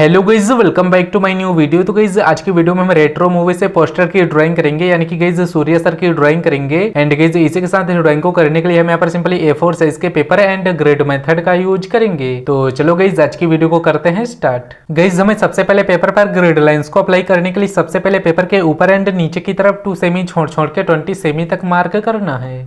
Hello guys, welcome back to my new video. तो guys आज की वीडियो में हम रेट्रो मूवी से पोस्टर की ड्राइंग करेंगे, यानी कि गाइज सूर्या सर की ड्राइंग करेंगे। एंड गाइज इसी के साथ इस ड्राइंग को करने के लिए हम यहाँ पर सिंपली A4 साइज के पेपर एंड ग्रेड मेथड का यूज करेंगे। तो चलो गाइज आज की वीडियो को करते हैं स्टार्ट। गाइज हमें सबसे पहले पेपर पर ग्रेड लाइंस को अप्लाई करने के लिए सबसे पहले पेपर के ऊपर एंड नीचे की तरफ 2 सेमी छोड़ के 20 सेमी तक मार्क करना है।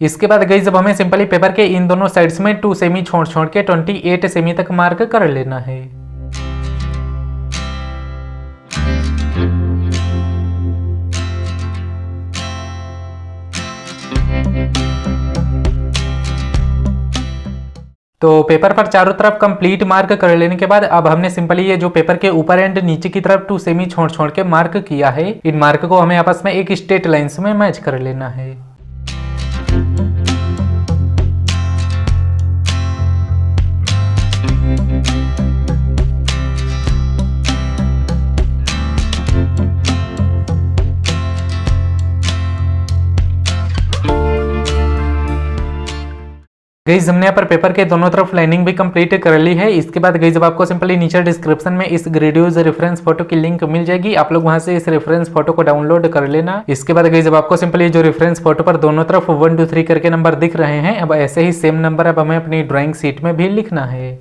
इसके बाद गाइस जब हमें सिंपली पेपर के इन दोनों साइड्स में 2 सेमी छोड़ के 28 सेमी तक मार्क कर लेना है। तो पेपर पर चारों तरफ कंप्लीट मार्क कर लेने के बाद अब हमने सिंपली ये जो पेपर के ऊपर एंड नीचे की तरफ 2 सेमी छोड़ के मार्क किया है, इन मार्क को हमें आपस में एक स्ट्रेट लाइंस में मैच कर लेना है। गाइस हमने यहाँ पर पेपर के दोनों तरफ लाइनिंग भी कंप्लीट कर ली है। इसके बाद गाइस जब आपको सिंपली नीचे डिस्क्रिप्शन में इस ग्रेडियोज रेफरेंस फोटो की लिंक मिल जाएगी, आप लोग वहां से इस रेफरेंस फोटो को डाउनलोड कर लेना। इसके बाद गाइस जब आपको सिंपली जो रेफरेंस फोटो पर दोनों तरफ 1 2 3 करके नंबर दिख रहे हैं, अब ऐसे ही सेम नंबर अब हमें अपनी ड्राइंग शीट में भी लिखना है।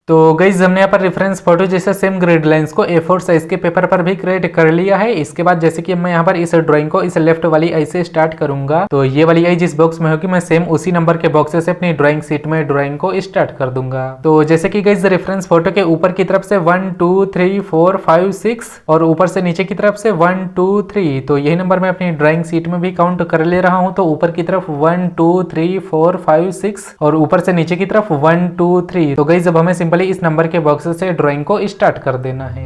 तो गाइज हमने यहाँ पर रेफरेंस फोटो जैसे सेम ग्रेड लाइंस को A4 साइज के पेपर पर भी क्रिएट कर लिया है। इसके बाद जैसे कि मैं यहाँ पर इस ड्राइंग को इस लेफ्ट वाली आई से स्टार्ट करूंगा, तो ये वाली आई जिस बॉक्स में होगी मैं सेम उसी नंबर के बॉक्स से अपनी ड्राइंग शीट में ड्राइंग को स्टार्ट कर दूंगा। तो जैसे कि गाइज रेफरेंस फोटो के ऊपर की तरफ से 1 2 3 4 5 6 और ऊपर से नीचे की तरफ से 1 2 3, तो यही नंबर मैं अपनी ड्राइंग शीट में भी काउंट कर ले रहा हूँ। तो ऊपर की तरफ 1 2 3 4 5 6 और ऊपर से नीचे की तरफ 1 2 3। तो गाइज अब हमें सिंपली इस नंबर के बॉक्स से ड्राइंग को स्टार्ट कर देना है।